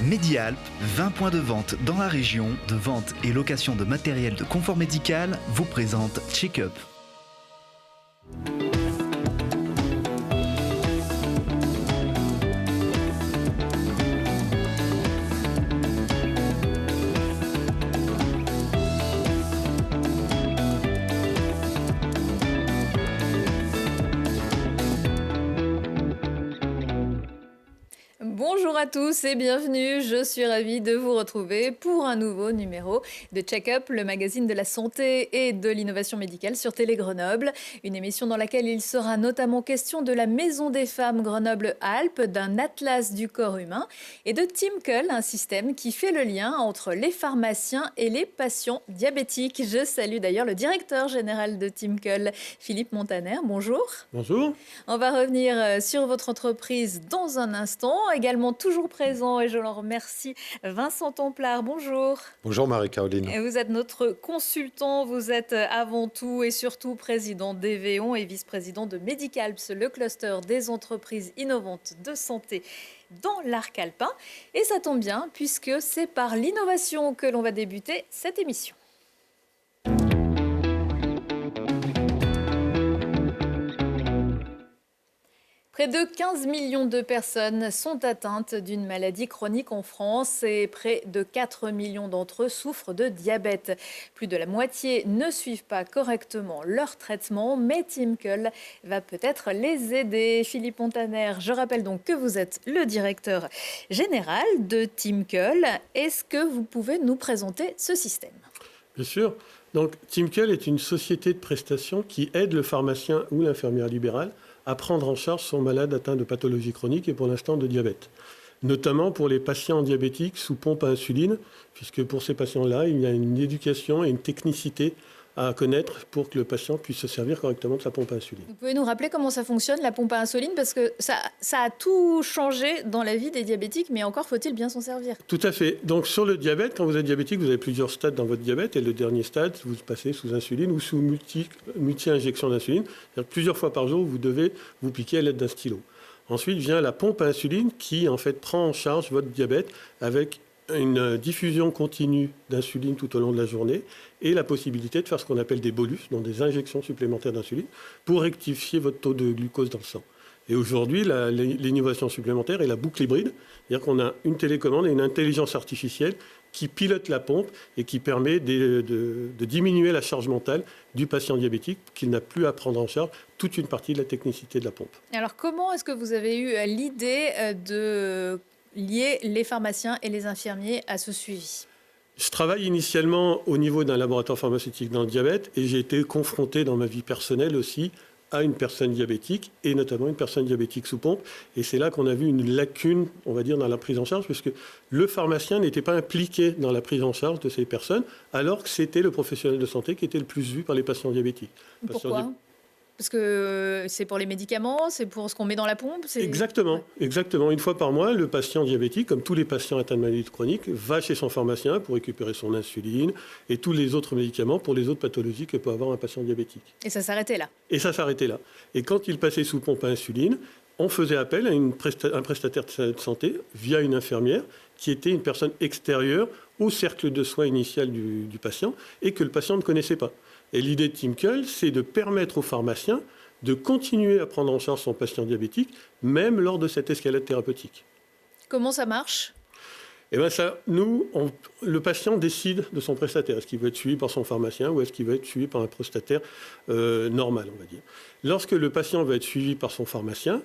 Medialp, 20 points de vente dans la région, de vente et location de matériel de confort médical, vous présente Check-up. Bonjour à tous et bienvenue, je suis ravie de vous retrouver pour un nouveau numéro de Check-up, le magazine de la santé et de l'innovation médicale sur Télé Grenoble. Une émission dans laquelle il sera notamment question de la Maison des Femmes Grenoble-Alpes, d'un atlas du corps humain et de TeamCull, un système qui fait le lien entre les pharmaciens et les patients diabétiques. Je salue d'ailleurs le directeur général de TeamCull, Philippe Montaner. Bonjour. Bonjour. On va revenir sur votre entreprise dans un instant. Également toujours présent, et je l'en remercie, Vincent Templard. Bonjour. Bonjour Marie-Caroline. Vous êtes notre consultant, vous êtes avant tout et surtout président d'Evéon et vice-président de Medicalps, le cluster des entreprises innovantes de santé dans l'arc alpin. Et ça tombe bien puisque c'est par l'innovation que l'on va débuter cette émission. Près de 15 millions de personnes sont atteintes d'une maladie chronique en France et près de 4 millions d'entre eux souffrent de diabète. Plus de la moitié ne suivent pas correctement leur traitement, mais TeamCull va peut-être les aider. Philippe Montaner, je rappelle donc que vous êtes le directeur général de TeamCull. Est-ce que vous pouvez nous présenter ce système ? Bien sûr. Donc, TeamCull est une société de prestation qui aide le pharmacien ou l'infirmière libérale à prendre en charge son malade atteint de pathologie chronique et pour l'instant de diabète. Notamment pour les patients diabétiques sous pompe à insuline, puisque pour ces patients-là, il y a une éducation et une technicité à connaître pour que le patient puisse se servir correctement de sa pompe à insuline. Vous pouvez nous rappeler comment ça fonctionne, la pompe à insuline, parce que ça a tout changé dans la vie des diabétiques, mais encore faut-il bien s'en servir. Tout à fait. Donc sur le diabète, quand vous êtes diabétique, vous avez plusieurs stades dans votre diabète, et le dernier stade, vous passez sous insuline ou sous multi-injection d'insuline. C'est-à-dire que plusieurs fois par jour, vous devez vous piquer à l'aide d'un stylo. Ensuite vient la pompe à insuline qui en fait prend en charge votre diabète avec une diffusion continue d'insuline tout au long de la journée et la possibilité de faire ce qu'on appelle des bolus, donc des injections supplémentaires d'insuline, pour rectifier votre taux de glucose dans le sang. Et aujourd'hui, l'innovation supplémentaire est la boucle hybride, c'est-à-dire qu'on a une télécommande et une intelligence artificielle qui pilote la pompe et qui permet de diminuer la charge mentale du patient diabétique, qu'il n'a plus à prendre en charge toute une partie de la technicité de la pompe. Alors comment est-ce que vous avez eu l'idée de lier les pharmaciens et les infirmiers à ce suivi ? Je travaille initialement au niveau d'un laboratoire pharmaceutique dans le diabète et j'ai été confronté dans ma vie personnelle aussi à une personne diabétique et notamment une personne diabétique sous pompe. Et c'est là qu'on a vu une lacune, on va dire, dans la prise en charge, puisque le pharmacien n'était pas impliqué dans la prise en charge de ces personnes, alors que c'était le professionnel de santé qui était le plus vu par les patients diabétiques. Pourquoi ? Parce que c'est pour les médicaments, c'est pour ce qu'on met dans la pompe. Exactement. Une fois par mois, le patient diabétique, comme tous les patients atteints de maladie chronique, va chez son pharmacien pour récupérer son insuline et tous les autres médicaments pour les autres pathologies que peut avoir un patient diabétique. Et ça s'arrêtait là. Et quand il passait sous pompe à insuline, on faisait appel à un prestataire de santé via une infirmière qui était une personne extérieure au cercle de soins initial du patient et que le patient ne connaissait pas. Et l'idée de TeamCull, c'est de permettre aux pharmaciens de continuer à prendre en charge son patient diabétique, même lors de cette escalade thérapeutique. Comment ça marche ? Le patient décide de son prestataire. Est-ce qu'il veut être suivi par son pharmacien ou est-ce qu'il veut être suivi par un prestataire normal, on va dire. Lorsque le patient va être suivi par son pharmacien,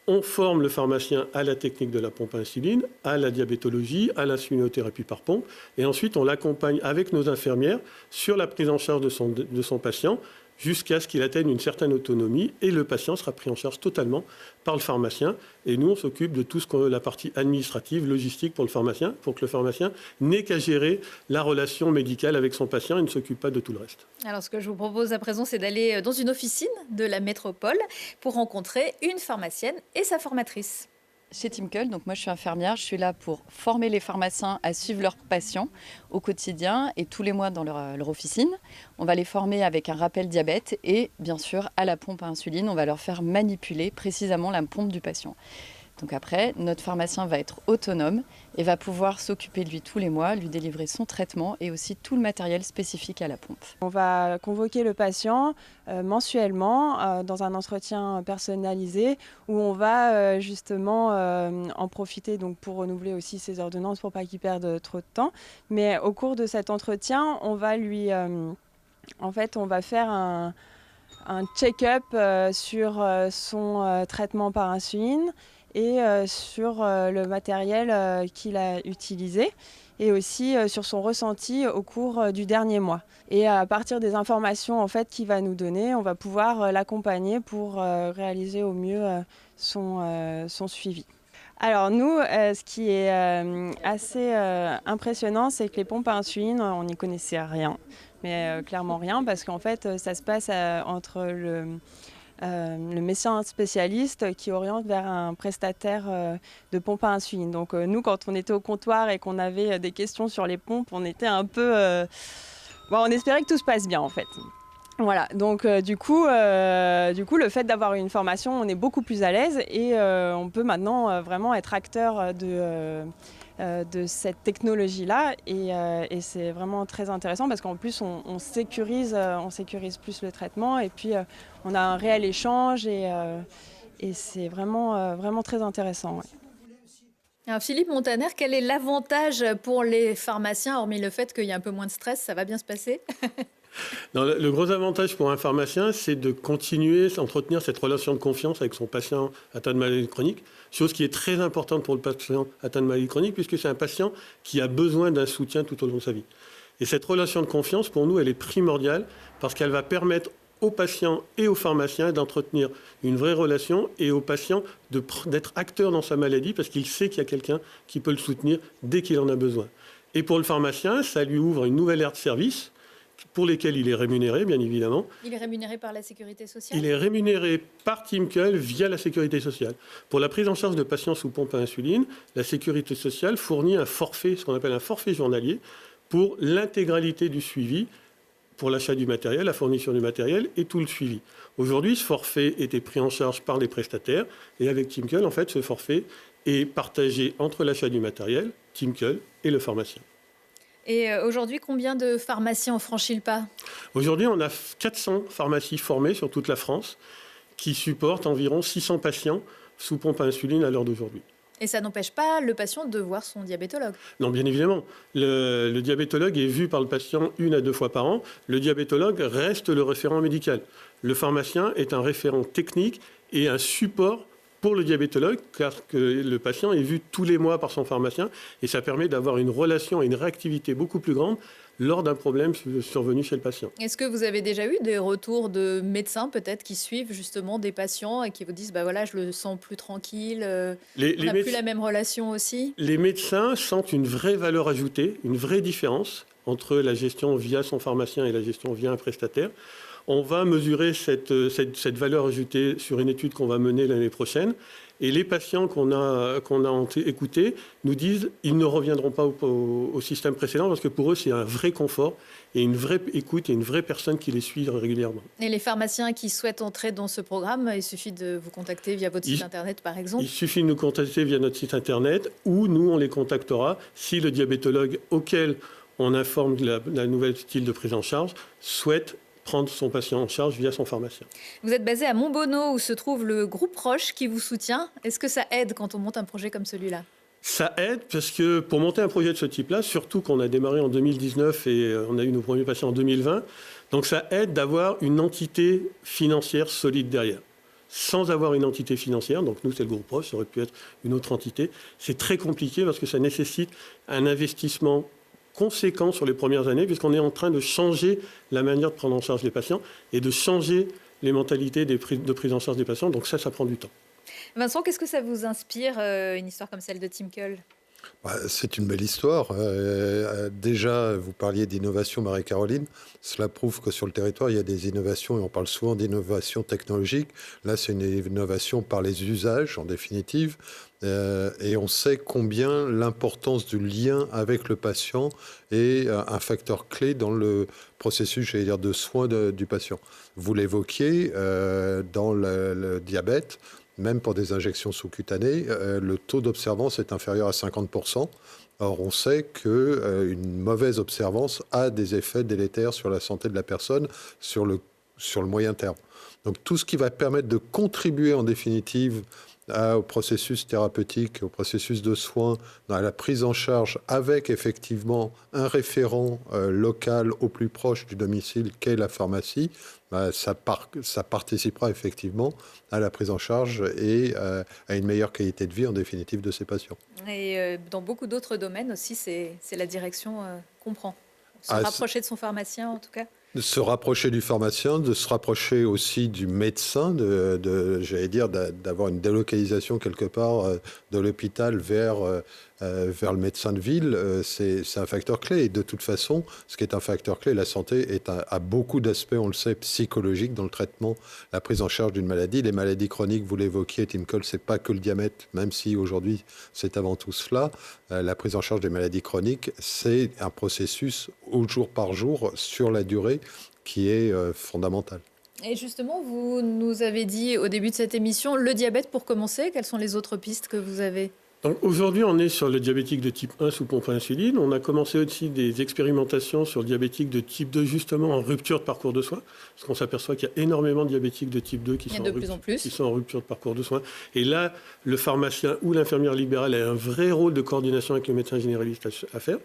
on forme le pharmacien à la technique de la pompe à insuline, à la diabétologie, à l'insulinothérapie par pompe. Et ensuite, on l'accompagne avec nos infirmières sur la prise en charge de son patient jusqu'à ce qu'il atteigne une certaine autonomie et le patient sera pris en charge totalement par le pharmacien. Et nous, on s'occupe de tout la partie administrative, logistique pour le pharmacien, pour que le pharmacien n'ait qu'à gérer la relation médicale avec son patient et ne s'occupe pas de tout le reste. Alors, ce que je vous propose à présent, c'est d'aller dans une officine de la métropole pour rencontrer une pharmacienne et sa formatrice. Chez TeamCull, donc moi je suis infirmière, je suis là pour former les pharmaciens à suivre leurs patients au quotidien et tous les mois dans leur officine. On va les former avec un rappel diabète et bien sûr à la pompe à insuline, on va leur faire manipuler précisément la pompe du patient. Donc après, notre pharmacien va être autonome et va pouvoir s'occuper de lui tous les mois, lui délivrer son traitement et aussi tout le matériel spécifique à la pompe. On va convoquer le patient mensuellement dans un entretien personnalisé où on va justement en profiter donc, pour renouveler aussi ses ordonnances pour pas qu'il perde trop de temps. Mais au cours de cet entretien, on va lui... en fait, on va faire un check-up sur son traitement par insuline et sur le matériel qu'il a utilisé et aussi sur son ressenti au cours du dernier mois. Et à partir des informations en fait, qu'il va nous donner, on va pouvoir l'accompagner pour réaliser au mieux son suivi. Alors nous, ce qui est assez impressionnant, c'est que les pompes à insuline, on n'y connaissait rien. Mais clairement rien, parce qu'en fait, ça se passe entre le médecin spécialiste qui oriente vers un prestataire de pompe à insuline. Donc nous, quand on était au comptoir et qu'on avait des questions sur les pompes, on était un peu... on espérait que tout se passe bien, en fait. Voilà, donc du coup, le fait d'avoir une formation, on est beaucoup plus à l'aise et on peut maintenant vraiment être acteur de cette technologie-là et c'est vraiment très intéressant parce qu'en plus on sécurise plus le traitement et puis on a un réel échange et c'est vraiment très intéressant. Ouais. Alors Philippe Montaner, quel est l'avantage pour les pharmaciens, hormis le fait qu'il y a un peu moins de stress, ça va bien se passer? Non, le gros avantage pour un pharmacien, c'est de continuer à entretenir cette relation de confiance avec son patient atteint de maladie chronique, chose qui est très importante pour le patient atteint de maladie chronique, puisque c'est un patient qui a besoin d'un soutien tout au long de sa vie. Et cette relation de confiance, pour nous, elle est primordiale, parce qu'elle va permettre aux patients et aux pharmaciens d'entretenir une vraie relation et aux patients d'être acteur dans sa maladie, parce qu'il sait qu'il y a quelqu'un qui peut le soutenir dès qu'il en a besoin. Et pour le pharmacien, ça lui ouvre une nouvelle ère de service, pour lesquels il est rémunéré, bien évidemment. Il est rémunéré par la Sécurité sociale? Il est rémunéré par Timkel via la Sécurité sociale. Pour la prise en charge de patients sous pompe à insuline, la Sécurité sociale fournit un forfait, ce qu'on appelle un forfait journalier, pour l'intégralité du suivi, pour l'achat du matériel, la fourniture du matériel et tout le suivi. Aujourd'hui, ce forfait était pris en charge par les prestataires et avec Timkel, en fait, ce forfait est partagé entre l'achat du matériel, Timkel et le pharmacien. Et aujourd'hui, combien de pharmaciens ont franchi le pas? Aujourd'hui, on a 400 pharmacies formées sur toute la France qui supportent environ 600 patients sous pompe à insuline à l'heure d'aujourd'hui. Et ça n'empêche pas le patient de voir son diabétologue? Non, bien évidemment. Le diabétologue est vu par le patient 1 à 2 fois par an. Le diabétologue reste le référent médical. Le pharmacien est un référent technique et un support pour le diabétologue, car que le patient est vu tous les mois par son pharmacien et ça permet d'avoir une relation et une réactivité beaucoup plus grande lors d'un problème survenu chez le patient. Est-ce que vous avez déjà eu des retours de médecins peut-être qui suivent justement des patients et qui vous disent bah voilà, je le sens plus tranquille, on n'a plus la même relation aussi? Les médecins sentent une vraie valeur ajoutée, une vraie différence entre la gestion via son pharmacien et la gestion via un prestataire. On va mesurer cette valeur ajoutée sur une étude qu'on va mener l'année prochaine. Et les patients qu'on a écoutés nous disent qu'ils ne reviendront pas au système précédent parce que pour eux, c'est un vrai confort et une vraie écoute et une vraie personne qui les suit régulièrement. Et les pharmaciens qui souhaitent entrer dans ce programme, il suffit de vous contacter via votre site internet, par exemple? Il suffit de nous contacter via notre site internet ou nous, on les contactera si le diabétologue auquel on informe de la nouvelle style de prise en charge souhaite prendre son patient en charge via son pharmacien. Vous êtes basé à Montbonneau où se trouve le groupe Roche qui vous soutient. Est-ce que ça aide quand on monte un projet comme celui-là? Ça aide parce que pour monter un projet de ce type-là, surtout qu'on a démarré en 2019 et on a eu nos premiers patients en 2020, donc ça aide d'avoir une entité financière solide derrière. Sans avoir une entité financière, donc nous c'est le groupe Roche, ça aurait pu être une autre entité, c'est très compliqué parce que ça nécessite un investissement conséquent sur les premières années, puisqu'on est en train de changer la manière de prendre en charge les patients et de changer les mentalités de prise en charge des patients. Donc ça prend du temps. Vincent, qu'est-ce que ça vous inspire, une histoire comme celle de Timkel? C'est une belle histoire. Déjà, vous parliez d'innovation, Marie-Caroline. Cela prouve que sur le territoire, il y a des innovations et on parle souvent d'innovation technologique. Là, c'est une innovation par les usages, en définitive. Et on sait combien l'importance du lien avec le patient est un facteur clé dans le processus, j'allais dire, de soins du patient. Vous l'évoquiez, dans le diabète, même pour des injections sous-cutanées, le taux d'observance est inférieur à 50%. Or, on sait qu'une mauvaise observance a des effets délétères sur la santé de la personne sur le moyen terme. Donc, tout ce qui va permettre de contribuer en définitive au processus thérapeutique, au processus de soins, dans la prise en charge avec effectivement un référent local au plus proche du domicile qu'est la pharmacie, ça participera effectivement à la prise en charge et à une meilleure qualité de vie en définitive de ces patients. Et dans beaucoup d'autres domaines aussi, c'est la direction qu'on prend. Se rapprocher de son pharmacien en tout cas. De se rapprocher du pharmacien, de se rapprocher aussi du médecin, j'allais dire, d'avoir une délocalisation quelque part de l'hôpital vers le médecin de ville, c'est un facteur clé. Et de toute façon, ce qui est un facteur clé, la santé a beaucoup d'aspects, on le sait, psychologiques dans le traitement, la prise en charge d'une maladie. Les maladies chroniques, vous l'évoquiez, Tim Cole, c'est pas que le diabète, même si aujourd'hui c'est avant tout cela. La prise en charge des maladies chroniques, c'est un processus au jour par jour, sur la durée, qui est fondamental. Et justement, vous nous avez dit au début de cette émission, le diabète pour commencer, quelles sont les autres pistes que vous avez ? Donc aujourd'hui, on est sur le diabétique de type 1 sous pompe à insuline. On a commencé aussi des expérimentations sur le diabétique de type 2, justement en rupture de parcours de soins. Parce qu'on s'aperçoit qu'il y a énormément de diabétiques de type 2 qui sont en rupture de parcours de soins. Et là, le pharmacien ou l'infirmière libérale a un vrai rôle de coordination avec le médecin généraliste à faire.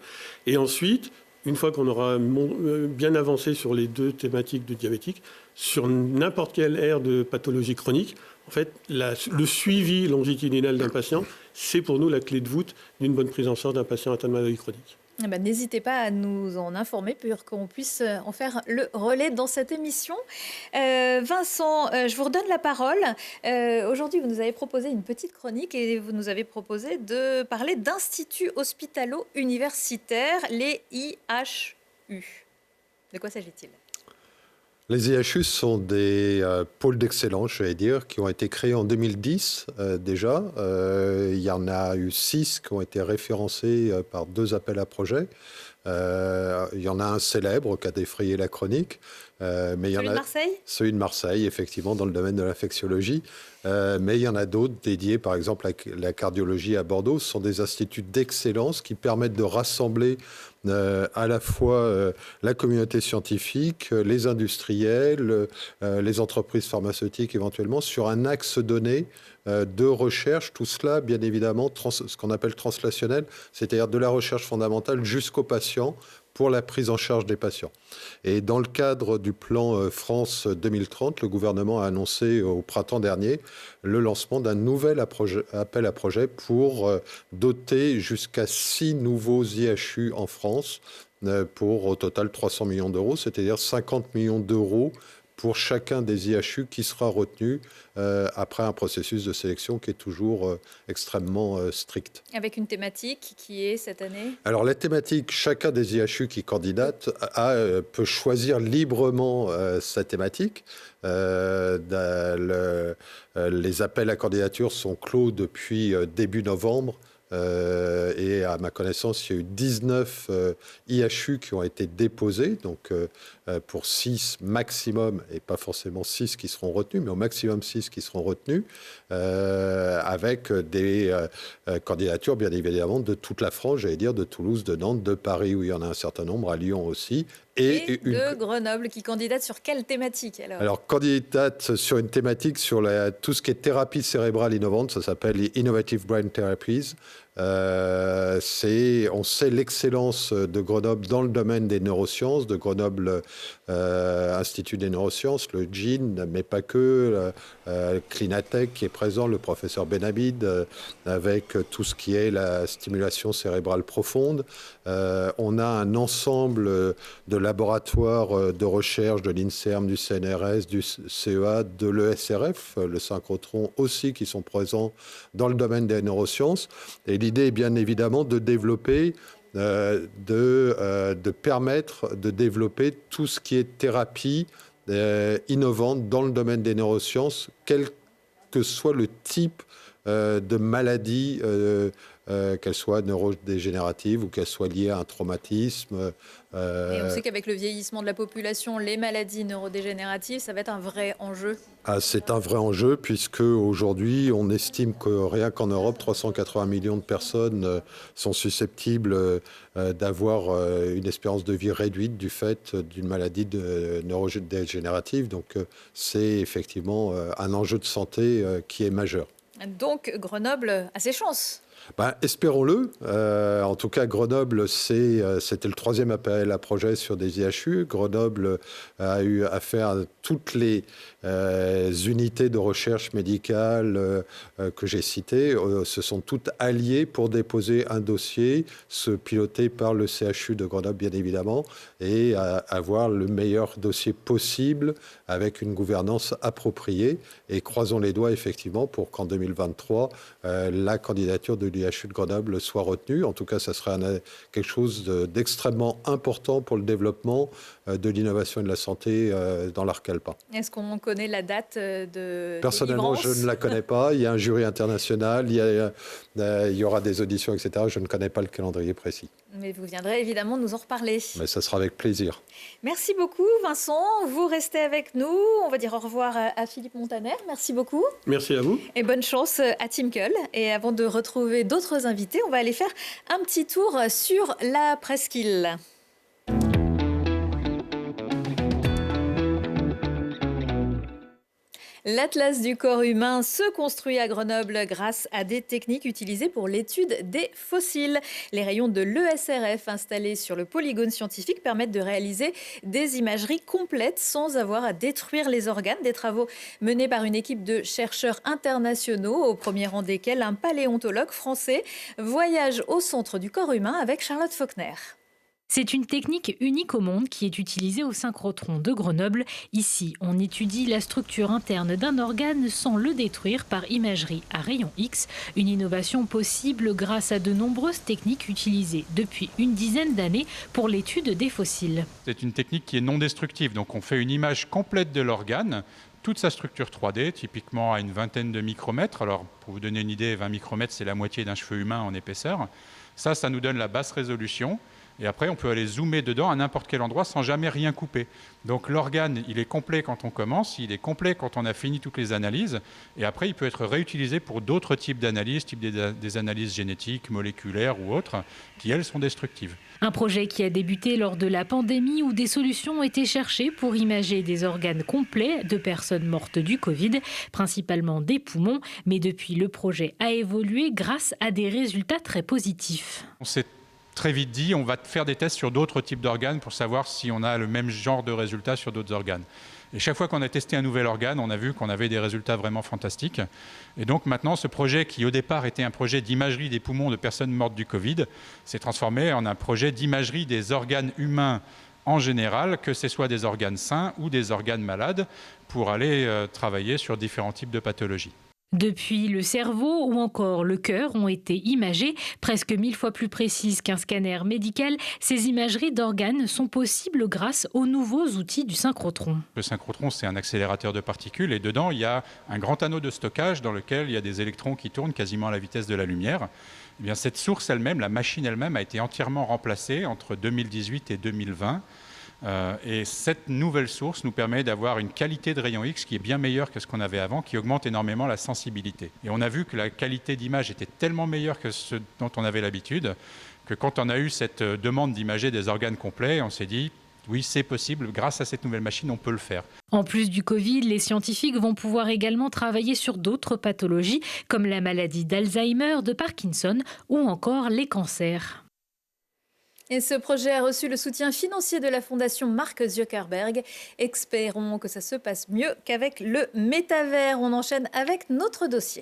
Et ensuite, une fois qu'on aura bien avancé sur les deux thématiques de diabétique, sur n'importe quelle aire de pathologie chronique, en fait, le suivi longitudinal d'un patient, c'est pour nous la clé de voûte d'une bonne prise en charge d'un patient atteint de maladie chronique. N'hésitez pas à nous en informer pour qu'on puisse en faire le relais dans cette émission. Vincent, je vous redonne la parole. Aujourd'hui, vous nous avez proposé une petite chronique et vous nous avez proposé de parler d'instituts hospitalo-universitaires, les IHU. De quoi s'agit-il ? Les IHU sont des pôles d'excellence, j'allais dire, qui ont été créés en 2010 déjà. Il y en a eu 6 qui ont été référencés par 2 appels à projets. Il y en a un célèbre qui a défrayé la chronique. Mais celui de Marseille ? Celui de Marseille, effectivement, dans le domaine de l'infectiologie. Mais il y en a d'autres dédiés, par exemple, à la cardiologie à Bordeaux. Ce sont des instituts d'excellence qui permettent de rassembler à la fois la communauté scientifique, les industriels, les entreprises pharmaceutiques éventuellement, sur un axe donné de recherche. Tout cela, bien évidemment, ce qu'on appelle translationnel, c'est-à-dire de la recherche fondamentale jusqu'aux patients, pour la prise en charge des patients. Et dans le cadre du plan France 2030, le gouvernement a annoncé au printemps dernier le lancement d'un nouvel appel à projet pour doter jusqu'à 6 nouveaux IHU en France pour au total 300 millions d'euros, c'est-à-dire 50 millions d'euros pour chacun des IHU qui sera retenu après un processus de sélection qui est toujours extrêmement strict. Avec une thématique qui est cette année ? Alors la thématique, chacun des IHU qui candidate peut choisir librement sa thématique. Les appels à candidature sont clos depuis début novembre. Et à ma connaissance, il y a eu 19 IHU qui ont été déposés, donc pour 6 maximum, et pas forcément 6 qui seront retenus, mais au maximum 6 qui seront retenus, avec des candidatures bien évidemment de toute la France, j'allais dire de Toulouse, de Nantes, de Paris où il y en a un certain nombre, à Lyon aussi. Et de Grenoble, qui candidate sur quelle thématique alors, candidate sur une thématique sur tout ce qui est thérapie cérébrale innovante, ça s'appelle les Innovative Brain Therapies. On sait l'excellence de Grenoble dans le domaine des neurosciences, de Grenoble Institut des neurosciences, le GIN, mais pas que, Clinatech qui est présent, le professeur Benabid, avec tout ce qui est la stimulation cérébrale profonde. On a un ensemble de laboratoires de recherche de l'INSERM, du CNRS, du CEA, de l'ESRF, le synchrotron aussi, qui sont présents dans le domaine des neurosciences. Et l'idée est bien évidemment de développer, de permettre de développer tout ce qui est thérapie innovante dans le domaine des neurosciences, quel que soit le type de maladie qu'elles soient neurodégénératives ou qu'elles soient liées à un traumatisme. Et on sait qu'avec le vieillissement de la population, les maladies neurodégénératives, ça va être un vrai enjeu. C'est un vrai enjeu puisque aujourd'hui, on estime que rien qu'en Europe, 380 millions de personnes sont susceptibles d'avoir une espérance de vie réduite du fait d'une maladie neurodégénérative. Donc c'est effectivement un enjeu de santé qui est majeur. Donc Grenoble a ses chances. Espérons-le. En tout cas, Grenoble, c'était le 3e appel à projet sur des IHU. Grenoble a eu affaire à toutes les unités de recherche médicale que j'ai citées. Se sont toutes alliées pour déposer un dossier, piloté par le CHU de Grenoble, bien évidemment, et avoir le meilleur dossier possible avec une gouvernance appropriée. Et croisons les doigts, effectivement, pour qu'en 2023, la candidature de l'IHU de Grenoble soit retenue. En tout cas, ça serait quelque chose d'extrêmement important pour le développement de l'innovation et de la santé dans l'arc alpin. Est-ce qu'on connaît la date de Personnellement, délivrance ? je ne la connais pas. Il y a un jury international, il y aura des auditions, etc. Je ne connais pas le calendrier précis. Mais vous viendrez évidemment nous en reparler. Mais ça sera avec plaisir. Merci beaucoup Vincent, vous restez avec nous. On va dire au revoir à Philippe Montaner. Merci beaucoup. Merci à vous. Et bonne chance à Timkel. Et avant de retrouver d'autres invités, on va aller faire un petit tour sur la presqu'île. L'Atlas du corps humain se construit à Grenoble grâce à des techniques utilisées pour l'étude des fossiles. Les rayons de l'ESRF installés sur le polygone scientifique permettent de réaliser des imageries complètes sans avoir à détruire les organes. Des travaux menés par une équipe de chercheurs internationaux, au premier rang desquels un paléontologue français, voyage au centre du corps humain avec Charlotte Faulkner. C'est une technique unique au monde qui est utilisée au synchrotron de Grenoble. Ici, on étudie la structure interne d'un organe sans le détruire par imagerie à rayon X. Une innovation possible grâce à de nombreuses techniques utilisées depuis une dizaine d'années pour l'étude des fossiles. C'est une technique qui est non destructive, donc on fait une image complète de l'organe, toute sa structure 3D, typiquement à une vingtaine de micromètres. Alors, pour vous donner une idée, 20 micromètres, c'est la moitié d'un cheveu humain en épaisseur. Ça nous donne la basse résolution. Et après, on peut aller zoomer dedans à n'importe quel endroit sans jamais rien couper. Donc l'organe, il est complet quand on commence, il est complet quand on a fini toutes les analyses. Et après, il peut être réutilisé pour d'autres types d'analyses, type des analyses génétiques, moléculaires ou autres, qui, elles, sont destructives. Un projet qui a débuté lors de la pandémie où des solutions ont été cherchées pour imager des organes complets de personnes mortes du Covid, principalement des poumons. Mais depuis, le projet a évolué grâce à des résultats très positifs. On s'est très vite dit, on va faire des tests sur d'autres types d'organes pour savoir si on a le même genre de résultats sur d'autres organes. Et chaque fois qu'on a testé un nouvel organe, on a vu qu'on avait des résultats vraiment fantastiques. Et donc maintenant, ce projet qui au départ était un projet d'imagerie des poumons de personnes mortes du Covid, s'est transformé en un projet d'imagerie des organes humains en général, que ce soit des organes sains ou des organes malades, pour aller travailler sur différents types de pathologies. Depuis, le cerveau ou encore le cœur ont été imagés, presque 1000 fois plus précises qu'un scanner médical. Ces imageries d'organes sont possibles grâce aux nouveaux outils du synchrotron. Le synchrotron, c'est un accélérateur de particules et dedans, il y a un grand anneau de stockage dans lequel il y a des électrons qui tournent quasiment à la vitesse de la lumière. Eh bien, cette source elle-même, la machine elle-même, a été entièrement remplacée entre 2018 et 2020. Et cette nouvelle source nous permet d'avoir une qualité de rayon X qui est bien meilleure que ce qu'on avait avant, qui augmente énormément la sensibilité. Et on a vu que la qualité d'image était tellement meilleure que ce dont on avait l'habitude, que quand on a eu cette demande d'imager des organes complets, on s'est dit oui, c'est possible, grâce à cette nouvelle machine, on peut le faire. En plus du Covid, les scientifiques vont pouvoir également travailler sur d'autres pathologies, comme la maladie d'Alzheimer, de Parkinson ou encore les cancers. Et ce projet a reçu le soutien financier de la fondation Mark Zuckerberg. Espérons que ça se passe mieux qu'avec le métavers. On enchaîne avec notre dossier.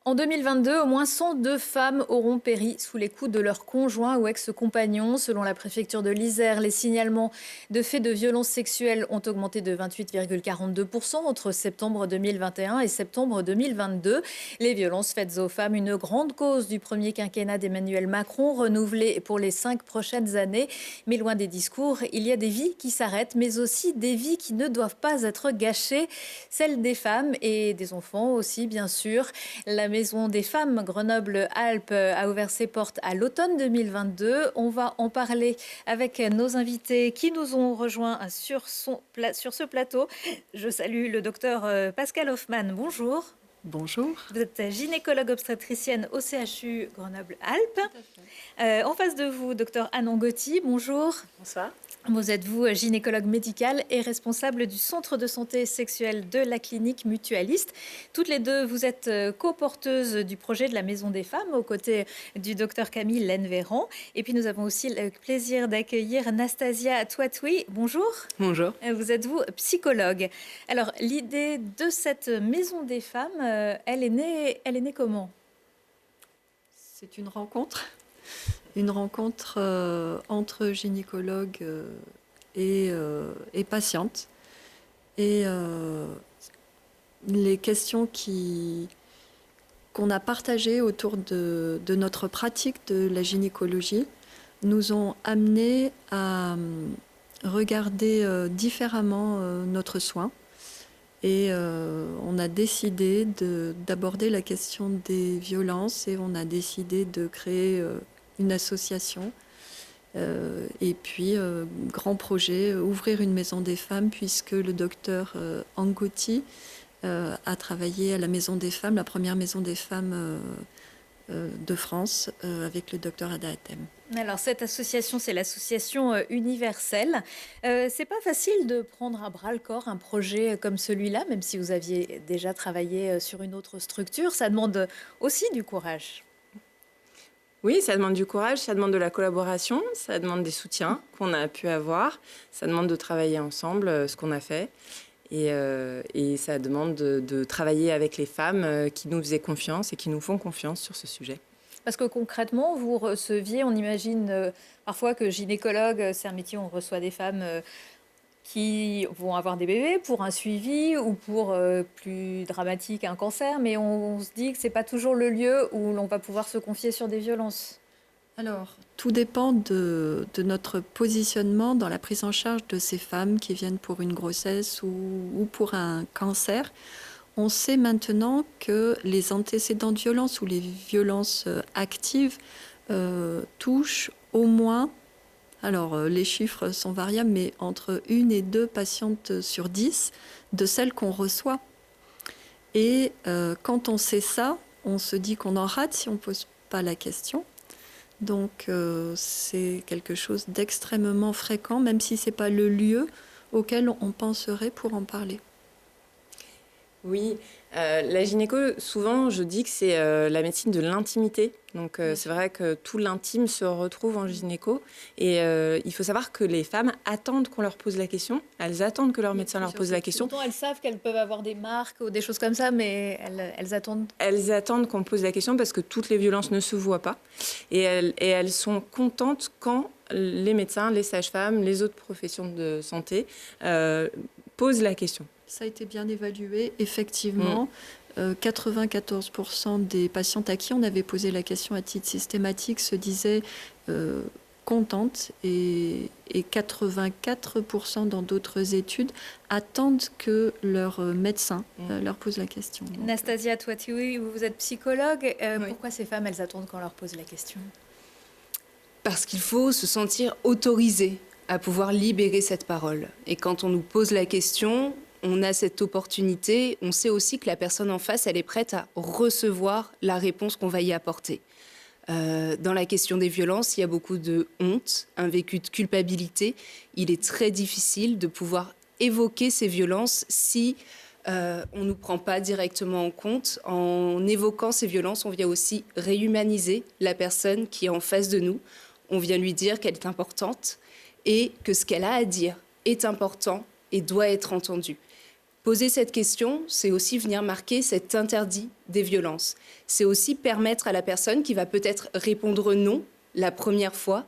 En 2022, au moins 102 femmes auront péri sous les coups de leur conjoint ou ex-compagnon. Selon la préfecture de l'Isère, les signalements de faits de violences sexuelles ont augmenté de 28,42% entre septembre 2021 et septembre 2022. Les violences faites aux femmes, une grande cause du premier quinquennat d'Emmanuel Macron, renouvelé pour les 5 prochaines années. Mais loin des discours, il y a des vies qui s'arrêtent, mais aussi des vies qui ne doivent pas être gâchées. Celles des femmes et des enfants aussi, bien sûr. La Maison des femmes Grenoble-Alpes a ouvert ses portes à l'automne 2022. On va en parler avec nos invités qui nous ont rejoints sur ce plateau. Je salue le docteur Pascal Hoffmann. Bonjour. Bonjour. Vous êtes gynécologue obstétricienne au CHU Grenoble-Alpes. En face de vous, docteur Anne Angotti. Bonjour. Bonsoir. Vous êtes gynécologue médical et responsable du centre de santé sexuelle de la clinique mutualiste. Toutes les deux, vous êtes co-porteuses du projet de la Maison des femmes aux côtés du docteur Camille Lenvéran. Et puis nous avons aussi le plaisir d'accueillir Nastasia Touatoui. Bonjour. Bonjour. Vous êtes psychologue. Alors l'idée de cette Maison des femmes, elle est née comment? C'est une rencontre. Une rencontre entre gynécologues et patientes. Et les questions qu'on a partagées autour de notre pratique de la gynécologie nous ont amenés à regarder différemment notre soin. Et on a décidé d'aborder la question des violences et on a décidé de créer une association et puis grand projet, ouvrir une maison des femmes puisque le docteur Angotti a travaillé à la maison des femmes, la première maison des femmes de France avec le docteur Ada Hatem. Alors cette association, c'est l'association universelle. C'est pas facile de prendre à bras le corps un projet comme celui-là, même si vous aviez déjà travaillé sur une autre structure. Ça demande aussi du courage. Oui, ça demande du courage, ça demande de la collaboration, ça demande des soutiens qu'on a pu avoir, ça demande de travailler ensemble, ce qu'on a fait. Et ça demande de travailler avec les femmes qui nous faisaient confiance et qui nous font confiance sur ce sujet. Parce que concrètement, vous receviez, on imagine parfois que gynécologue, c'est un métier où on reçoit des femmes qui vont avoir des bébés pour un suivi ou pour plus dramatique un cancer, mais on se dit que c'est pas toujours le lieu où l'on va pouvoir se confier sur des violences. Alors, tout dépend de notre positionnement dans la prise en charge de ces femmes qui viennent pour une grossesse ou pour un cancer. On sait maintenant que les antécédents de violence ou les violences actives touchent au moins, alors les chiffres sont variables, mais entre 1 et 2 patientes sur 10 de celles qu'on reçoit. Et quand on sait ça, on se dit qu'on en rate si on ne pose pas la question. Donc c'est quelque chose d'extrêmement fréquent, même si ce n'est pas le lieu auquel on penserait pour en parler. Oui, la gynéco, souvent, je dis que c'est la médecine de l'intimité. Donc, c'est vrai que tout l'intime se retrouve en gynéco. Et il faut savoir que les femmes attendent qu'on leur pose la question. Elles attendent que leur médecin leur pose la question. Pourtant, elles savent qu'elles peuvent avoir des marques ou des choses comme ça, mais elles attendent. Elles attendent qu'on pose la question parce que toutes les violences ne se voient pas. Et elles sont contentes quand les médecins, les sages-femmes, les autres professions de santé posent la question. Ça a été bien évalué, effectivement. 94% des patientes à qui on avait posé la question à titre systématique se disaient contentes et 84% dans d'autres études attendent que leur médecin leur pose la question. Donc, Nastasia Touatoui, vous êtes psychologue. Oui. Pourquoi ces femmes, elles attendent qu'on leur pose la question? Parce qu'il faut se sentir autorisé à pouvoir libérer cette parole. Et quand on nous pose la question, on a cette opportunité, on sait aussi que la personne en face, elle est prête à recevoir la réponse qu'on va y apporter. Dans la question des violences, il y a beaucoup de honte, un vécu de culpabilité. Il est très difficile de pouvoir évoquer ces violences si on ne nous prend pas directement en compte. En évoquant ces violences, on vient aussi réhumaniser la personne qui est en face de nous. On vient lui dire qu'elle est importante et que ce qu'elle a à dire est important et doit être entendu. Poser cette question, c'est aussi venir marquer cet interdit des violences. C'est aussi permettre à la personne qui va peut-être répondre non la première fois,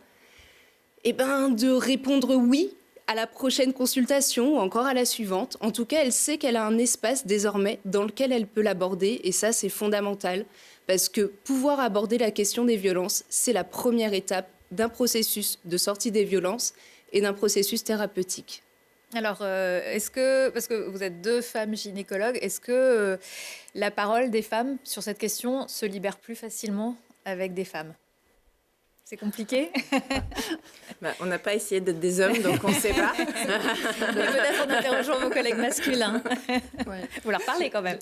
de répondre oui à la prochaine consultation ou encore à la suivante. En tout cas, elle sait qu'elle a un espace désormais dans lequel elle peut l'aborder et ça, c'est fondamental parce que pouvoir aborder la question des violences, c'est la première étape d'un processus de sortie des violences et d'un processus thérapeutique. Alors, est-ce que, parce que vous êtes 2 femmes gynécologues, est-ce que la parole des femmes sur cette question se libère plus facilement avec des femmes? C'est compliqué? On n'a pas essayé d'être des hommes, donc on ne sait pas. Peut-être en interrogeant vos collègues masculins. Ouais. Vous leur parlez quand même.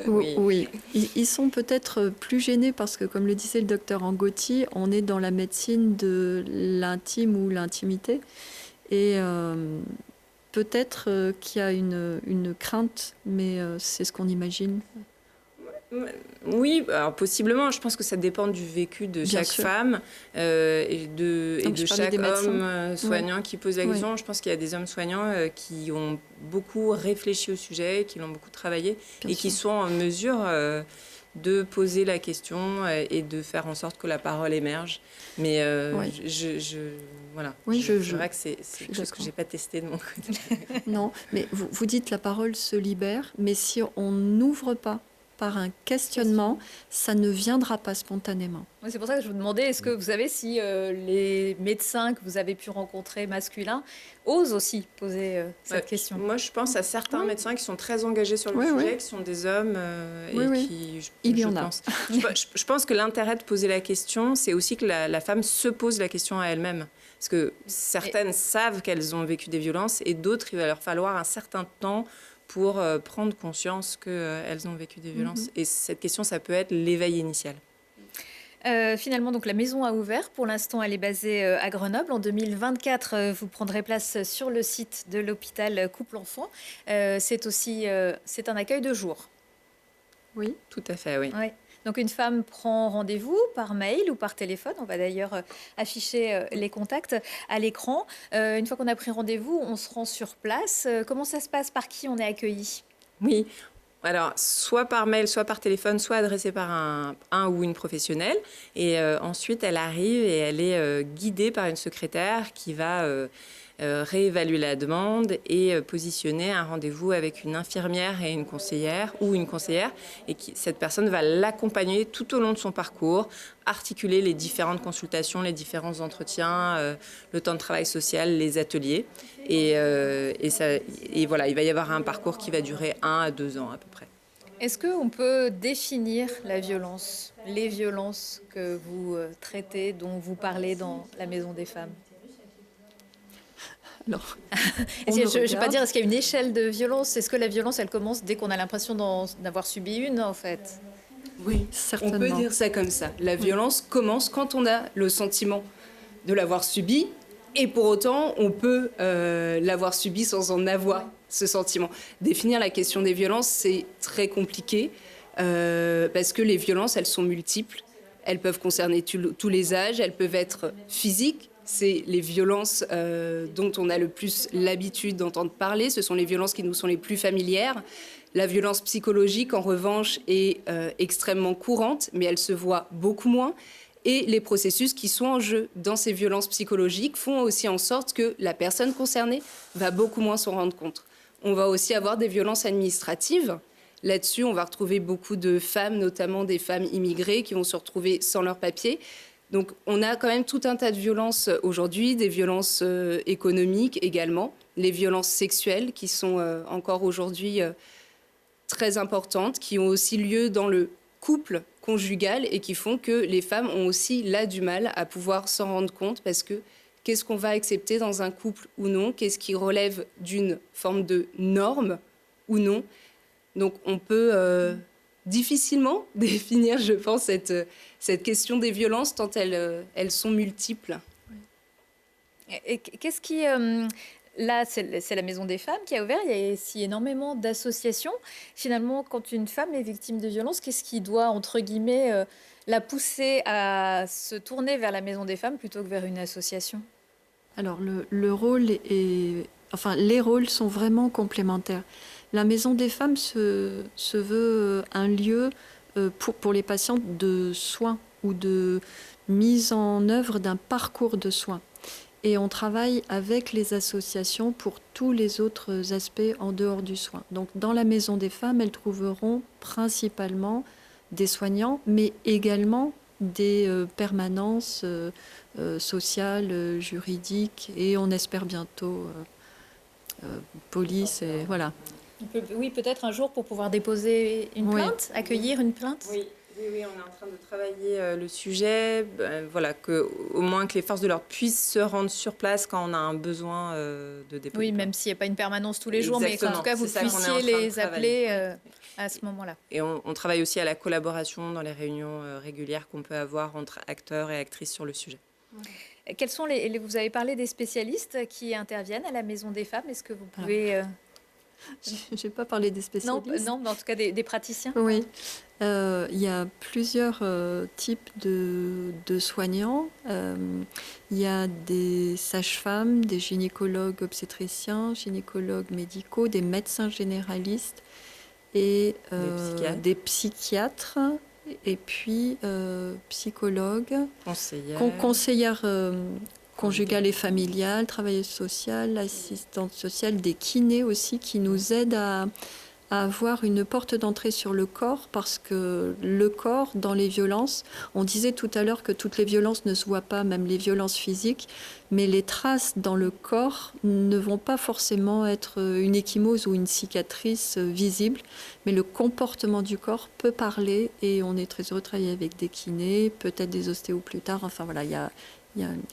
Oui. Ils sont peut-être plus gênés parce que, comme le disait le docteur Angotti, on est dans la médecine de l'intime ou l'intimité. Et peut-être qu'il y a une crainte, mais c'est ce qu'on imagine. Oui, alors possiblement. Je pense que ça dépend du vécu de chaque femme et de chaque homme soignant qui pose la question. Je pense qu'il y a des hommes soignants qui ont beaucoup réfléchi au sujet, qui l'ont beaucoup travaillé et qui sont en mesure de poser la question et de faire en sorte que la parole émerge. Mais voilà, je vrai que c'est quelque chose que je n'ai pas testé de mon côté. Non, mais vous dites la parole se libère, mais si on n'ouvre pas par un questionnement, ça ne viendra pas spontanément. Oui, c'est pour ça que je vous demandais, est-ce que vous savez si les médecins que vous avez pu rencontrer masculins osent aussi poser cette question? Moi, je pense à certains médecins qui sont très engagés sur le sujet, qui sont des hommes il y en a. Je pense que l'intérêt de poser la question, c'est aussi que la femme se pose la question à elle-même. Parce que certaines savent qu'elles ont vécu des violences et d'autres, il va leur falloir un certain temps pour prendre conscience qu'elles ont vécu des violences. Et cette question, ça peut être l'éveil initial. Finalement, donc, la maison a ouvert. Pour l'instant, elle est basée à Grenoble. En 2024, vous prendrez place sur le site de l'hôpital Couple-Enfant. C'est un accueil de jour. Oui, tout à fait, oui. Ouais. Donc, une femme prend rendez-vous par mail ou par téléphone. On va d'ailleurs afficher les contacts à l'écran. Une fois qu'on a pris rendez-vous, on se rend sur place. Comment ça se passe? Par qui on est accueilli? Oui. Alors, soit par mail, soit par téléphone, soit adressée par un ou une professionnelle. Et ensuite, elle arrive et elle est guidée par une secrétaire qui va réévaluer la demande et positionner un rendez-vous avec une infirmière et une conseillère ou une conseillère. Et cette personne va l'accompagner tout au long de son parcours, articuler les différentes consultations, les différents entretiens, le temps de travail social, les ateliers. Et voilà, il va y avoir un parcours qui va durer 1 à 2 ans à peu près. Est-ce qu'on peut définir la violence, les violences que vous traitez, dont vous parlez dans la Maison des femmes? Alors, je ne vais pas dire, est-ce qu'il y a une échelle de violence? Est-ce que la violence, elle commence dès qu'on a l'impression d'avoir subi une, en fait? Oui, certainement. On peut dire ça comme ça. La violence commence quand on a le sentiment de l'avoir subie, et pour autant, on peut l'avoir subie sans en avoir ce sentiment. Définir la question des violences, c'est très compliqué, parce que les violences, elles sont multiples. Elles peuvent concerner tous les âges, elles peuvent être physiques. C'est les violences dont on a le plus l'habitude d'entendre parler. Ce sont les violences qui nous sont les plus familières. La violence psychologique, en revanche, est extrêmement courante, mais elle se voit beaucoup moins. Et les processus qui sont en jeu dans ces violences psychologiques font aussi en sorte que la personne concernée va beaucoup moins s'en rendre compte. On va aussi avoir des violences administratives. Là-dessus, on va retrouver beaucoup de femmes, notamment des femmes immigrées, qui vont se retrouver sans leurs papiers. Donc, on a quand même tout un tas de violences aujourd'hui, des violences économiques également, les violences sexuelles qui sont encore aujourd'hui très importantes, qui ont aussi lieu dans le couple conjugal et qui font que les femmes ont aussi là du mal à pouvoir s'en rendre compte parce que qu'est-ce qu'on va accepter dans un couple ou non? Qu'est-ce qui relève d'une forme de norme ou non? Donc, on peut difficilement définir, je pense, cette question des violences tant elles sont multiples. Et qu'est-ce qui... Là, c'est la Maison des femmes qui a ouvert. Il y a aussi énormément d'associations. Finalement, quand une femme est victime de violence, qu'est-ce qui doit, entre guillemets, la pousser à se tourner vers la Maison des femmes plutôt que vers une association? Alors, le rôle est... Enfin, les rôles sont vraiment complémentaires. La Maison des Femmes se veut un lieu pour les patientes de soins ou de mise en œuvre d'un parcours de soins. Et on travaille avec les associations pour tous les autres aspects en dehors du soin. Donc dans la Maison des Femmes, elles trouveront principalement des soignants, mais également des permanences sociales, juridiques, et on espère bientôt police, et voilà. Oui, peut-être un jour pour pouvoir déposer une plainte, accueillir une plainte. Oui, on est en train de travailler le sujet, voilà, au moins que les forces de l'ordre puissent se rendre sur place quand on a un besoin de dépôt. Oui, même s'il n'y a pas une permanence tous les jours, Exactement. mais qu'en tout cas vous puissiez les appeler à ce moment-là. Et on travaille aussi à la collaboration dans les réunions régulières qu'on peut avoir entre acteurs et actrices sur le sujet. Quels sont vous avez parlé des spécialistes qui interviennent à la Maison des Femmes. Est-ce que vous pouvez... Je n'ai pas parlé des spécialistes. Non, mais en tout cas des praticiens. Oui, il y a plusieurs types de soignants. Il y a des sages-femmes, des gynécologues obstétriciens, gynécologues médicaux, des médecins généralistes et des psychiatres. Et puis psychologues, conseillères conjugales et familiales, travailleuses sociales, assistantes sociales, des kinés aussi qui nous aident à avoir une porte d'entrée sur le corps, parce que le corps, dans les violences, on disait tout à l'heure que toutes les violences ne se voient pas, même les violences physiques, mais les traces dans le corps ne vont pas forcément être une ecchymose ou une cicatrice visible, mais le comportement du corps peut parler, et on est très heureux de travailler avec des kinés, peut-être des ostéos plus tard, enfin voilà, il y a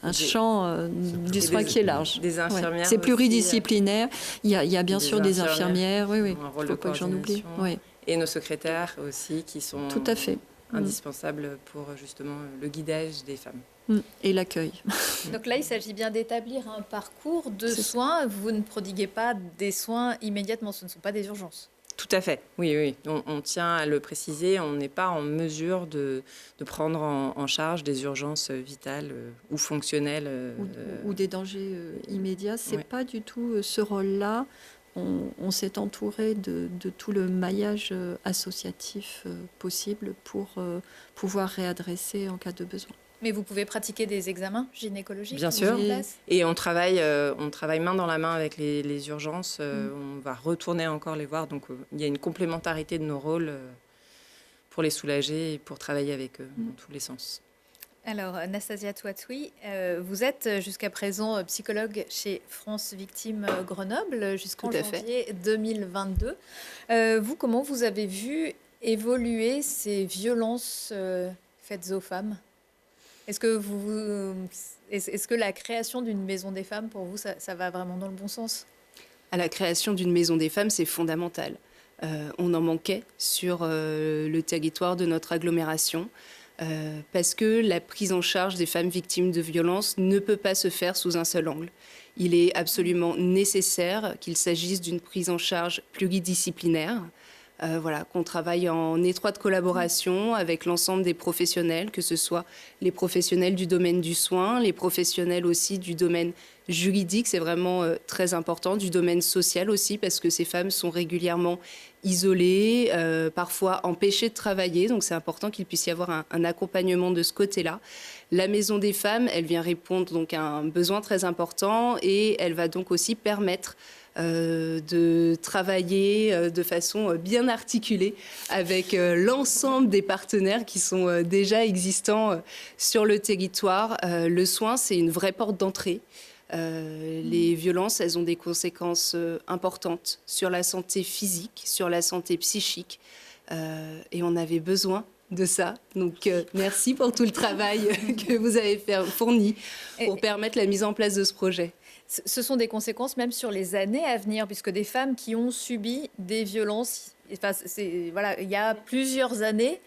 un champ du soin qui est large. Des infirmières. C'est pluridisciplinaire. Il y a bien sûr des infirmières. Oui. Un rôle de pas que j'en oublie. Oui. Et nos secrétaires aussi, qui sont tout à fait indispensables pour justement le guidage des femmes. Et l'accueil. Donc là, il s'agit bien d'établir un parcours de soins. Vous ne prodiguez pas des soins immédiatement, ce ne sont pas des urgences. Tout à fait, oui. On tient à le préciser, on n'est pas en mesure de prendre en charge des urgences vitales ou fonctionnelles. Ou des dangers immédiats, ce n'est pas du tout ce rôle-là. On s'est entouré de tout le maillage associatif possible pour pouvoir réadresser en cas de besoin. Mais vous pouvez pratiquer des examens gynécologiques? Bien sûr. Et on travaille main dans la main avec les urgences. On va retourner encore les voir. Donc, il y a une complémentarité de nos rôles pour les soulager et pour travailler avec eux dans tous les sens. Alors, Anastasia Touatoui, vous êtes jusqu'à présent psychologue chez France Victimes Grenoble jusqu'en janvier 2022. Vous, comment vous avez vu évoluer ces violences faites aux femmes ? Est-ce que la création d'une maison des femmes, pour vous, ça va vraiment dans le bon sens? À la création d'une maison des femmes, c'est fondamental. On en manquait sur le territoire de notre agglomération parce que la prise en charge des femmes victimes de violences ne peut pas se faire sous un seul angle. Il est absolument nécessaire qu'il s'agisse d'une prise en charge pluridisciplinaire, qu'on travaille en étroite collaboration avec l'ensemble des professionnels, que ce soit les professionnels du domaine du soin, les professionnels aussi du domaine juridique, c'est vraiment très important, du domaine social aussi, parce que ces femmes sont régulièrement isolées, parfois empêchées de travailler, donc c'est important qu'il puisse y avoir un accompagnement de ce côté-là. La Maison des Femmes, elle vient répondre donc à un besoin très important et elle va donc aussi permettre de travailler de façon bien articulée avec l'ensemble des partenaires qui sont déjà existants sur le territoire. Le soin, c'est une vraie porte d'entrée. Les violences, elles ont des conséquences importantes sur la santé physique, sur la santé psychique. Et on avait besoin de ça. Donc, merci pour tout le travail que vous avez fourni pour permettre la mise en place de ce projet. Ce sont des conséquences même sur les années à venir, puisque des femmes qui ont subi des violences, il y a plusieurs années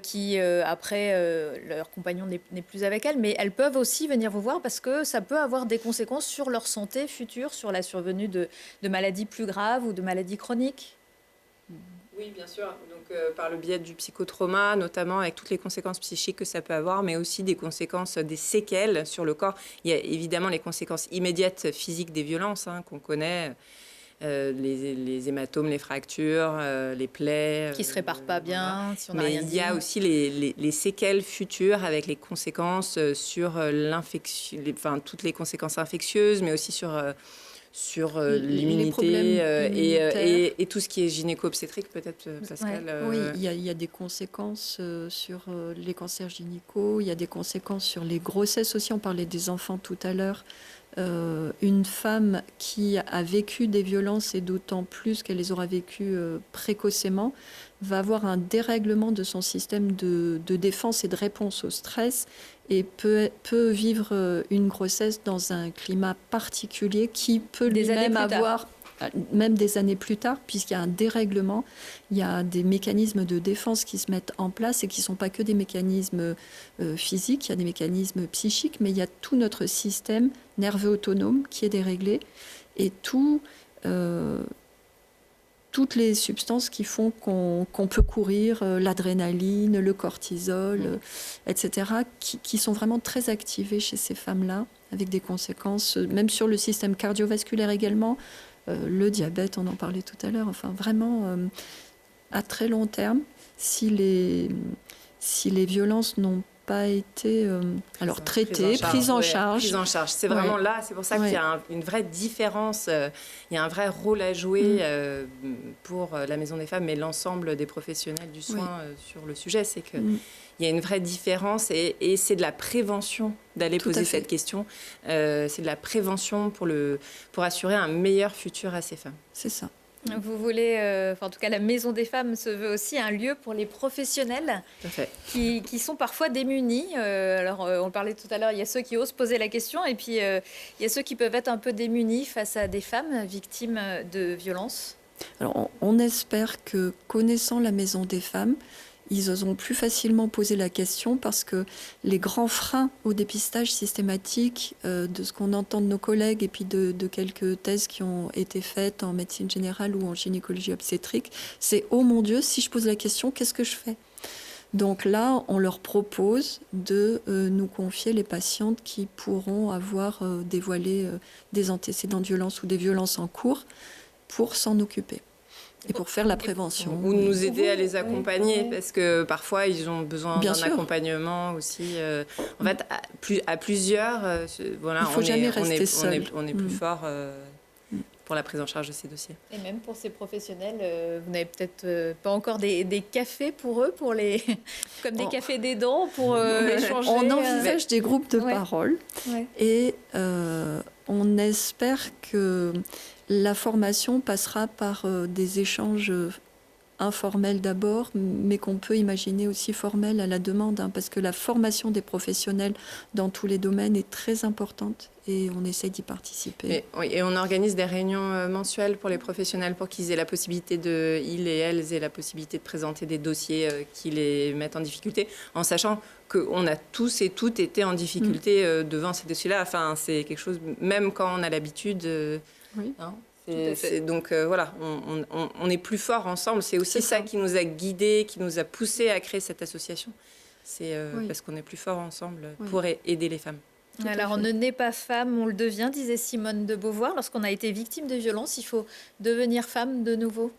qui, après, leur compagnon n'est plus avec elles, mais elles peuvent aussi venir vous voir parce que ça peut avoir des conséquences sur leur santé future, sur la survenue de maladies plus graves ou de maladies chroniques. Oui, bien sûr. Donc, par le biais du psychotrauma, notamment avec toutes les conséquences psychiques que ça peut avoir, mais aussi des conséquences, des séquelles sur le corps. Il y a évidemment les conséquences immédiates physiques des violences qu'on connaît, les hématomes, les fractures, les plaies. Qui ne se réparent pas bien, si on n'a Mais rien dit. il y a aussi les séquelles futures avec les conséquences sur l'infection, toutes les conséquences infectieuses, mais aussi sur l'immunité et tout ce qui est gynéco-obstétrique, peut-être, Pascal. Oui, il y a des conséquences sur les cancers gynéco, il y a des conséquences sur les grossesses aussi. On parlait des enfants tout à l'heure. Une femme qui a vécu des violences, et d'autant plus qu'elle les aura vécues précocement, va avoir un dérèglement de son système de défense et de réponse au stress, et peut vivre une grossesse dans un climat particulier qui peut lui-même avoir, même des années plus tard, puisqu'il y a un dérèglement, il y a des mécanismes de défense qui se mettent en place et qui ne sont pas que des mécanismes physiques, il y a des mécanismes psychiques, mais il y a tout notre système nerveux autonome qui est déréglé, et toutes les substances qui font qu'on peut courir, l'adrénaline, le cortisol, etc., qui sont vraiment très activées chez ces femmes-là, avec des conséquences, même sur le système cardiovasculaire également, le diabète, on en parlait tout à l'heure, enfin vraiment, à très long terme, si les violences n'ont pas été traitées, prises en charge. C'est vraiment là, c'est pour ça qu'il y a une vraie différence, il y a un vrai rôle à jouer pour la Maison des Femmes et l'ensemble des professionnels du soin sur le sujet. C'est qu'il y a une vraie différence et c'est de la prévention d'aller poser cette question. C'est de la prévention pour assurer un meilleur futur à ces femmes. C'est ça. Vous voulez, en tout cas la Maison des Femmes se veut aussi un lieu pour les professionnels qui sont parfois démunis. On parlait tout à l'heure, il y a ceux qui osent poser la question et puis il y a ceux qui peuvent être un peu démunis face à des femmes victimes de violences. Alors on espère que, connaissant la Maison des Femmes, ils oseront plus facilement poser la question, parce que les grands freins au dépistage systématique, de ce qu'on entend de nos collègues et puis de quelques thèses qui ont été faites en médecine générale ou en gynécologie obstétrique, c'est « Oh mon Dieu, si je pose la question, qu'est-ce que je fais ?» Donc là, on leur propose de nous confier les patientes qui pourront avoir dévoilé des antécédents de violence ou des violences en cours pour s'en occuper. Et pour faire la prévention. Ou nous aider à les accompagner, parce que parfois, ils ont besoin d'un accompagnement aussi. En fait, à plusieurs, voilà, il ne faut jamais rester seul. On est plus fort pour la prise en charge de ces dossiers. Et même pour ces professionnels, vous n'avez peut-être pas encore des cafés pour eux, comme des cafés d'aidants pour échanger. On envisage des groupes de parole et on espère que la formation passera par des échanges informels d'abord, mais qu'on peut imaginer aussi formels à la demande, parce que la formation des professionnels dans tous les domaines est très importante et on essaie d'y participer. Et on organise des réunions mensuelles pour les professionnels pour qu'ils aient la possibilité ils et elles aient la possibilité de présenter des dossiers qui les mettent en difficulté, en sachant qu'on a tous et toutes été en difficulté devant ces dossiers-là. Enfin, c'est quelque chose, même quand on a l'habitude... Donc voilà, on est plus fort ensemble. C'est aussi ça qui nous a guidés, qui nous a poussés à créer cette association. C'est parce qu'on est plus fort ensemble pour aider les femmes. Alors, on ne naît pas femme, on le devient, disait Simone de Beauvoir. Lorsqu'on a été victime de violence, il faut devenir femme de nouveau.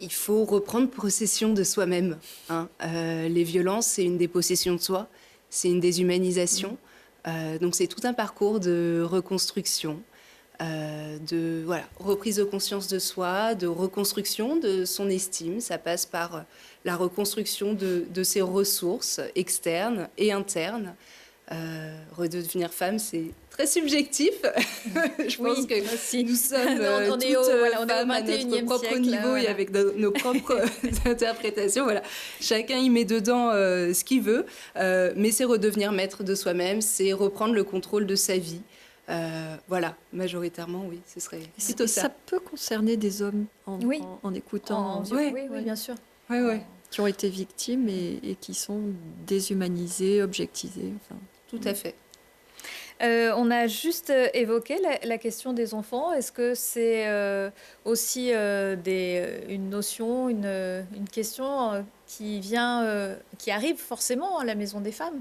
Il faut reprendre possession de soi-même. Les violences, c'est une dépossession de soi, c'est une déshumanisation. Donc c'est tout un parcours de reconstruction. De reprise de conscience de soi, de reconstruction de son estime. Ça passe par la reconstruction de ses ressources externes et internes. Redevenir femme, c'est très subjectif. Je pense que nous sommes toutes femmes à notre propre niveau et avec nos propres interprétations. Voilà. Chacun y met dedans ce qu'il veut, mais c'est redevenir maître de soi-même, c'est reprendre le contrôle de sa vie. Majoritairement, oui, ce serait plutôt ça. Ça peut concerner des hommes en écoutant. Oui, bien sûr. Qui ont été victimes et qui sont déshumanisés, objectisés. Tout à fait. On a juste évoqué la question des enfants. Est-ce que c'est aussi une notion, une question qui arrive forcément à la Maison des Femmes ?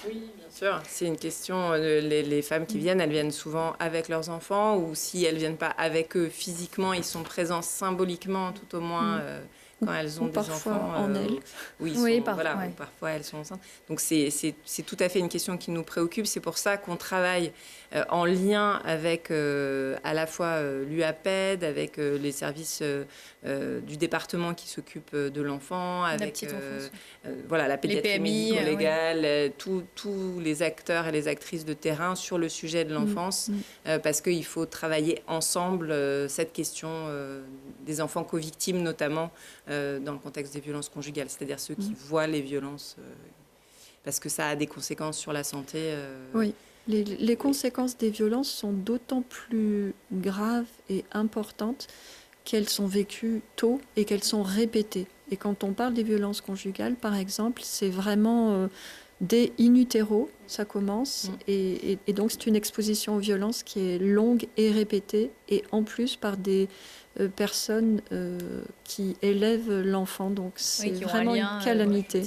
Oui, bien sûr. C'est une question. Les femmes qui viennent, elles viennent souvent avec leurs enfants, ou si elles ne viennent pas avec eux physiquement, ils sont présents symboliquement, tout au moins. Quand elles ont des enfants en elles. Oui, parfois elles sont enceintes. Donc c'est tout à fait une question qui nous préoccupe. C'est pour ça qu'on travaille en lien avec à la fois l'UAPED, avec les services du département qui s'occupent de l'enfant, avec la pédiatrie médico-légale, tous les acteurs et les actrices de terrain sur le sujet de l'enfance, parce qu'il faut travailler ensemble cette question des enfants co-victimes notamment, dans le contexte des violences conjugales, c'est-à-dire ceux qui voient les violences, parce que ça a des conséquences sur la santé. Oui, les conséquences des violences sont d'autant plus graves et importantes qu'elles sont vécues tôt et qu'elles sont répétées. Et quand on parle des violences conjugales, par exemple, c'est vraiment dès in utero, ça commence, et donc c'est une exposition aux violences qui est longue et répétée, et en plus par des personnes qui élèvent l'enfant, donc c'est vraiment une calamité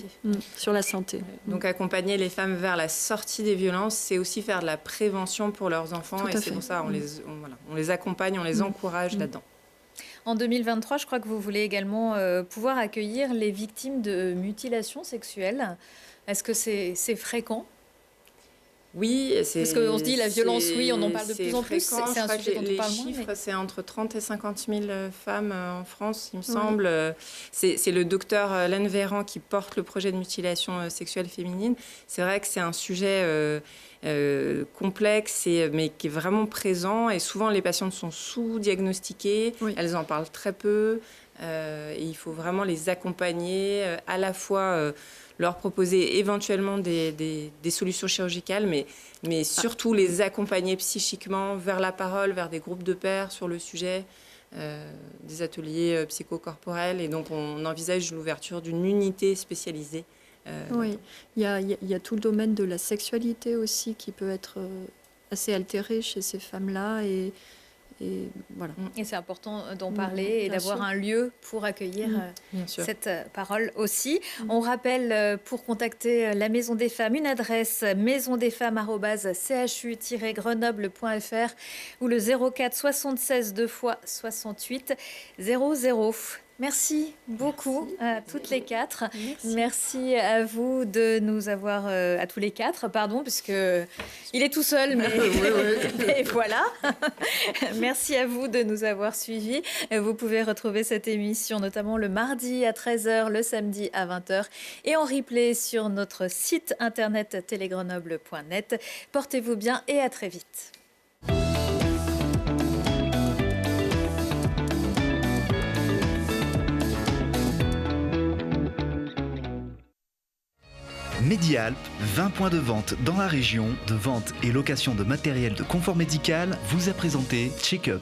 sur la santé. Donc accompagner les femmes vers la sortie des violences, c'est aussi faire de la prévention pour leurs enfants, et c'est pour ça on les accompagne, on les encourage là-dedans. En 2023, je crois que vous voulez également pouvoir accueillir les victimes de mutilations sexuelles. Est-ce que c'est fréquent ? Oui, parce qu'on se dit la violence, oui, on en parle de plus en plus. C'est un sujet dont on parle moins. Les chiffres, c'est entre 30 et 50 000 femmes en France, il me semble. C'est le docteur Laine Véran qui porte le projet de mutilation sexuelle féminine. C'est vrai que c'est un sujet complexe, mais qui est vraiment présent. Et souvent, les patientes sont sous-diagnostiquées. Elles en parlent très peu. Et il faut vraiment les accompagner, à la fois leur proposer éventuellement des solutions chirurgicales, mais surtout les accompagner psychiquement vers la parole, vers des groupes de pairs sur le sujet, des ateliers psychocorporels. Et donc, on envisage l'ouverture d'une unité spécialisée. Oui, il y a tout le domaine de la sexualité aussi qui peut être assez altéré chez ces femmes-là. Et voilà. Et c'est important d'en parler et d'avoir un lieu pour accueillir cette parole aussi. On rappelle, pour contacter la Maison des Femmes, une adresse maisondesfemmes@chu-grenoble.fr ou le 04 76 2 fois 68 00. Merci beaucoup à toutes les quatre. Merci à vous de nous avoir, à tous les quatre, pardon, puisque il est tout seul, mais, mais voilà. Merci à vous de nous avoir suivis. Vous pouvez retrouver cette émission notamment le mardi à 13h, le samedi à 20h et en replay sur notre site internet télégrenoble.net. Portez-vous bien et à très vite. Medialp, 20 points de vente dans la région, de vente et location de matériel de confort médical, vous a présenté Check-up.